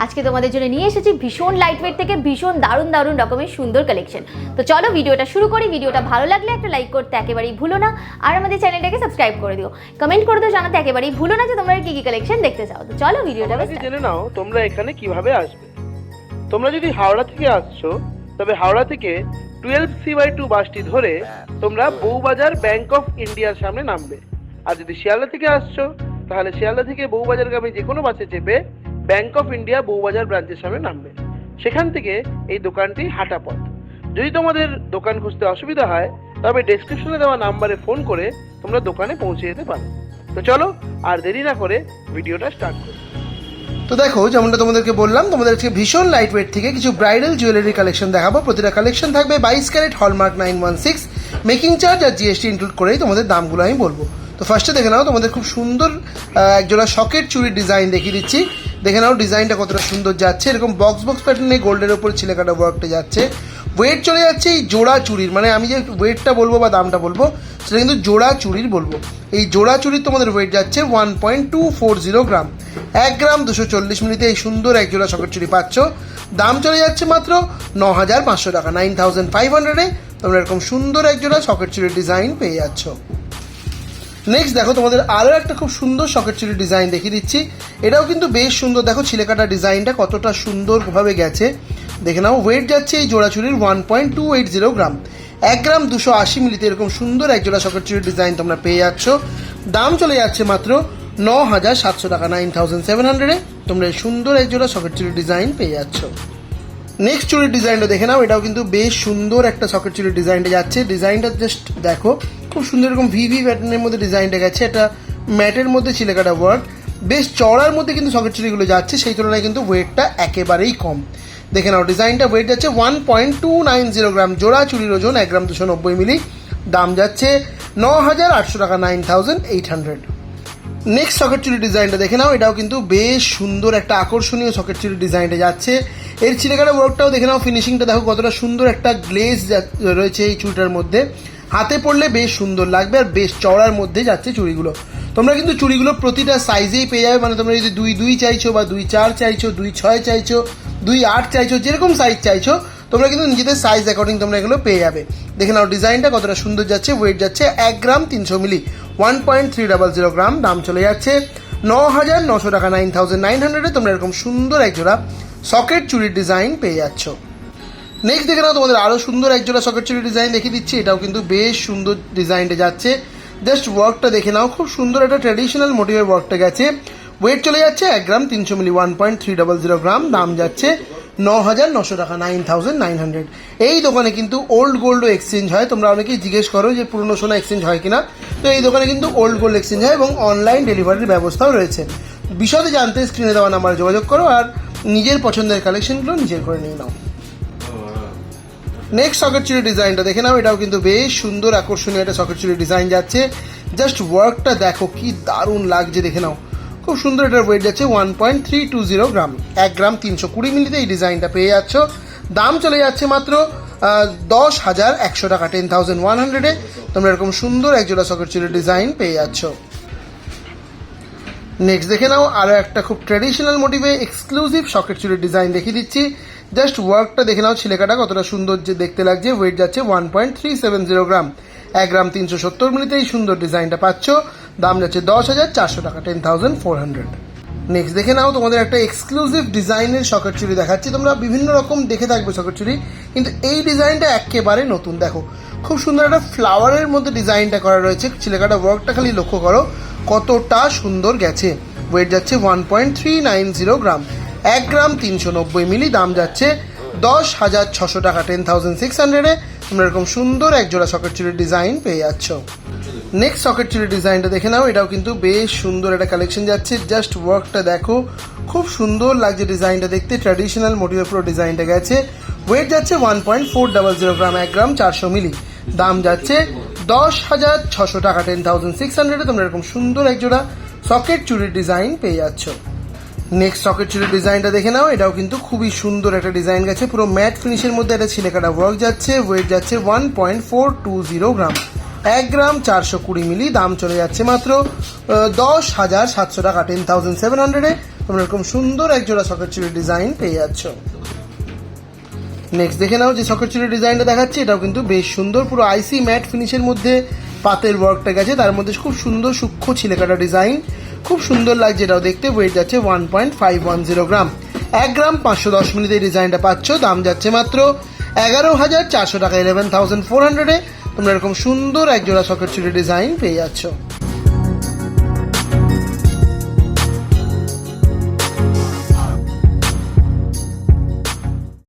আজকে তোমাদের জন্য নিয়ে এসেছি ভীষণ লাইটওয়েট থেকে ভীষণ দারুণ দারুণ রকমের সুন্দর কালেকশন। তো চলো ভিডিওটা শুরু করি। ভিডিওটা ভালো লাগলে একটা লাইক করতে একেবারেই ভুলো না, আর আমাদের চ্যানেলটাকে সাবস্ক্রাইব করে দিও। কমেন্ট করে দিও জানাতে একেবারেই ভুলো না যে তোমরা কি কি কালেকশন দেখতে চাও। তো চলো ভিডিওটা জেনে নাও তোমরা এখানে কিভাবে আসবে। তোমরা যদি হাওড়া থেকে আসছো তবে হাওড়া থেকে 12C/2 বাসটি ধরে তোমরা বউবাজার ব্যাংক অফ ইন্ডিয়ার সামনে নামবে। আর যদি শিয়ালদা থেকে আসছো তাহলে শিয়ালদা থেকে বউবাজারগামী যে কোনো বাসে চেপে ব্যাংক অফ ইন্ডিয়া বউবাজার ব্রাঞ্চের সামনে নামবে। সেখান থেকে এই দোকানটি হাঁটা পথ। যদি তোমাদের দোকান খুঁজতে অসুবিধা হয় তবে ডেসক্রিপশনে দেওয়া নাম্বারে ফোন করে তোমরা দোকানে পৌঁছে যেতে পারো। তো চলো আর দেরি না করে ভিডিওটা স্টার্ট করি। তো দেখো, যেমনটা তোমাদেরকে বললাম, তোমাদের আজকে ভীষণ লাইট ওয়েট থেকে কিছু ব্রাইডাল জুয়েলারি কালেকশন দেখাবো। প্রতিটা কালেকশন থাকবে 22 ক্যারেট হলমার্ক 916, মেকিং চার্জ আর জিএসটি ইনক্লুড করেই তোমাদের দামগুলো আমি বলবো। তো ফার্স্টে দেখে নাও, তোমাদের খুব সুন্দর একজোড়া সকেট চুরির ডিজাইন দেখিয়ে দিচ্ছি। দেখে নাও ডিজাইনটা কতটা সুন্দর যাচ্ছে। এরকম বক্স বক্স প্যাটার্নে গোল্ডের ওপর ছিলেকাটা ওয়ার্কটা যাচ্ছে। ওয়েট চলে যাচ্ছে এই জোড়া চুরির, মানে আমি যে ওয়েটটা বলবো বা দামটা বলবো সেটা কিন্তু জোড়া চুরির বলবো। এই জোড়া চুরির তোমাদের ওয়েট যাচ্ছে 1.240 গ্রাম। 1 গ্রাম 240 মিলিতে এই সুন্দর এক জোড়া সকেট চুরি পাচ্ছ। দাম চলে যাচ্ছে মাত্র 9,500 টাকা। 9,500-এ তোমরা এরকম সুন্দর এক জোড়া সকেট চুরির ডিজাইন পেয়ে যাচ্ছ। নেক্সট দেখো, তোমাদের আরও একটা খুব সুন্দর সকেট চুরির ডিজাইন দেখিয়ে দিচ্ছি। এটাও কিন্তু বেশ সুন্দর। দেখো ছিলেকাটা ডিজাইনটা কতটা সুন্দরভাবে গেছে দেখে নাও। ওয়েট যাচ্ছে এই জোড়া চুরির 1.280 গ্রাম। 1 গ্রাম 280 মিলিতে এরকম সুন্দর এক জোড়া সকেট চুরির ডিজাইন তোমরা পেয়ে যাচ্ছ। দাম চলে যাচ্ছে মাত্র 9,700 টাকা। 9,700-এ তোমরা এই সুন্দর এক জোড়া সকেট চুরির ডিজাইন পেয়ে যাচ্ছ। নেক্সট চুরির ডিজাইনটা দেখে নাও। এটাও কিন্তু বেশ সুন্দর একটা সকেট চুরির ডিজাইনটা যাচ্ছে। ডিজাইনটা জাস্ট দেখো, খুব সুন্দর এরকম ভিভি প্যাটার্নের মধ্যে ডিজাইনটা গেছে। এটা ম্যাটের মধ্যে ছিলেকাটা ওয়ার্ক, বেশ চড়ার মধ্যে কিন্তু সকেট চুরিগুলো যাচ্ছে। সেই তুলনায় কিন্তু ওয়েটটা একেবারেই কম। দেখে নাও ডিজাইনটা ওয়েট যাচ্ছে 1.290 গ্রাম। জোড়া চুরির ওজন 1 গ্রাম 290 মিলি। দাম যাচ্ছে 9,800 টাকা। 9,800। নেক্সট সকেট চুরি ডিজাইনটা দেখে নাও। এটাও কিন্তু বেশ সুন্দর একটা আকর্ষণীয় সকেট চুরি ডিজাইনটা যাচ্ছে। এর ছিলেকাটা ওয়ার্কটাও দেখে নাও, ফিনিশিংটা দেখো কতটা সুন্দর একটা গ্লেজ রয়েছে এই চুড়িটার মধ্যে। হাতে পড়লে বেশ সুন্দর লাগবে আর বেশ চড়ার মধ্যে যাচ্ছে চুড়িগুলো। তোমরা কিন্তু চুড়িগুলো প্রতিটা সাইজেই পেয়ে যাবে। মানে তোমরা যদি 2.2 চাইছো বা 2.4 চাইছো, 2.6 চাইছো, 2.8 চাইছো, যেরকম সাইজ চাইছো তোমরা কিন্তু নিজেদের সাইজ অ্যাকর্ডিং তোমরা এগুলো পেয়ে যাবে। দেখে নাও ডিজাইনটা কতটা সুন্দর যাচ্ছে। ওয়েট যাচ্ছে 1 গ্রাম 300 মিলি। 1.300 গ্রাম। দাম চলে যাচ্ছে 9,900 টাকা। 9,900-এ তোমরা এরকম সুন্দর এক জোড়া সকেট চুরির ডিজাইন পেয়ে যাচ্ছ। নেক্সট দেখে নাও, তোমাদের আরও সুন্দর এক জোড়া সকেট চুরির ডিজাইন দেখিয়ে দিচ্ছি। এটাও কিন্তু বেশ সুন্দর ডিজাইনটা যাচ্ছে। জাস্ট ওয়ার্কটা দেখে নাও, খুব সুন্দর একটা ট্র্যাডিশনাল মোটিভের ওয়ার্কটা গেছে। ওয়েট চলে যাচ্ছে 1 গ্রাম 300 মিলি। 1.300 গ্রাম। দাম যাচ্ছে 9,900 টাকা। 9,900। এই দোকানে কিন্তু ওল্ড গোল্ডও এক্সচেঞ্জ হয়। তোমরা অনেকেই জিজ্ঞেস করো যে পুরনো সোনা এক্সচেঞ্জ হয় কিনা। তো এই দোকানে কিন্তু ওল্ড গোল্ড এক্সচেঞ্জ হয় এবং অনলাইন ডেলিভারির ব্যবস্থাও রয়েছে। বিশদে জানতে স্ক্রিনে দেওয়া নাম্বারে যোগাযোগ করো আর নিজের পছন্দের কালেকশনগুলো নিজের করে নিয়ে নাও। নেক্সট সকেট চুরি ডিজাইনটা দেখে নাও। এটাও কিন্তু বেশ সুন্দর আকর্ষণীয় একটা সকেট চুরি ডিজাইন যাচ্ছে। জাস্ট ওয়ার্কটা দেখো কি দারুণ লাগছে। দেখে নাও খুব সুন্দর। এটার ওয়েট যাচ্ছে 1.320 গ্রাম। 1 গ্রাম 320 মিলিতে এই ডিজাইনটা পেয়ে যাচ্ছ। দাম চলে যাচ্ছে মাত্র 10,100 টাকা। 10,100-এ তোমরা এরকম সুন্দর এক জোড়া সকেট চুরির ডিজাইন পেয়ে যাচ্ছ। নেক্সট দেখে নাও, আরও একটা খুব ট্র্যাডিশনাল মোটিভে এক্সক্লুসিভ সকেট চুরির ডিজাইন দেখিয়ে দিচ্ছি। জাস্ট ওয়ার্কটা দেখে নাও, ছিলেকাটা কতটা সুন্দর যে দেখতে লাগছে। ওয়েট যাচ্ছে 1.370 গ্রাম। 1 গ্রাম 370 মিলিতে এই সুন্দর ডিজাইনটা পাচ্ছ। দাম যাচ্ছে 10,400 টাকা। 10,400। নেক্সট দেখে নাও, তোমাদের একটা এক্সক্লুসিভ ডিজাইনের সকেট চুরি দেখাচ্ছি। তোমরা বিভিন্ন রকম দেখে থাকবে সকেট চুরি, কিন্তু এই ডিজাইনটা একেবারে নতুন। দেখো খুব সুন্দর একটা ফ্লাওয়ারের মধ্যে ডিজাইনটা করা রয়েছে। ছিলেকাটা ওয়ার্কটা খালি লক্ষ্য করো কতটা সুন্দর গেছে। ওয়েট যাচ্ছে 1.390 গ্রাম। 1 গ্রাম 390 মিলি। দাম যাচ্ছে 10,600 টাকা। 10,600-এ তোমরা এরকম সুন্দর এক জোড়া সকেট চুরির ডিজাইন পেয়ে যাচ্ছ। নেক্সট সকেট চুরির ডিজাইনটা দেখে নাও। এটাও কিন্তু বেশ সুন্দর একটা কালেকশন যাচ্ছে। জাস্ট ওয়ার্কটা দেখো, খুব সুন্দর লাগছে ডিজাইনটা দেখতে। ট্র্যাডিশনাল মোটিভের পুরো ডিজাইনটা গেছে। ওয়েট যাচ্ছে 1.400 গ্রাম। 1 গ্রাম 400 মিলি। দাম যাচ্ছে 10,600 টাকা। 10,600-এ তোমরা এরকম সুন্দর এক জোড়া সকেট চুরির ডিজাইন পেয়ে যাচ্ছ। নেক্সট সকেট চুরির ডিজাইনটা দেখে নাও। এটাও কিন্তু খুবই সুন্দর একটা ডিজাইন গেছে। পুরো ম্যাট ফিনিশের মধ্যে একটা ছিলেকাটা ওয়ার্ক যাচ্ছে। ওয়েট যাচ্ছে 1.420 গ্রাম। 1 গ্রাম 420 মিলি। দাম চলে যাচ্ছে মাত্র 10,700 টাকা। 10,700-এ তোমরা এরকম সুন্দর এক জোড়া সকেট চুড়ির ডিজাইন পেয়ে যাচ্ছ। নেক্সট দেখে নাও যে সকেট চুড়ির ডিজাইনটা দেখাচ্ছি, এটাও কিন্তু বেশ সুন্দর, পুরো আইসি ম্যাট ফিনিশের মধ্যে পাতের ওয়ার্কটা গেছে, তার মধ্যে খুব সুন্দর সূক্ষ্ম ছিলেকাটা ডিজাইন, খুব সুন্দর লাগছে এটাও দেখতে। ওয়েট যাচ্ছে 1.510 গ্রাম, 1 গ্রাম 510 মিলিতে এই ডিজাইনটা পাচ্ছ। দাম যাচ্ছে মাত্র 11,400 টাকা, 11,400-এ তোমরা এরকম সুন্দর এক জোড়া সকেট চুড়ির ডিজাইন পেয়ে যাচ্ছ।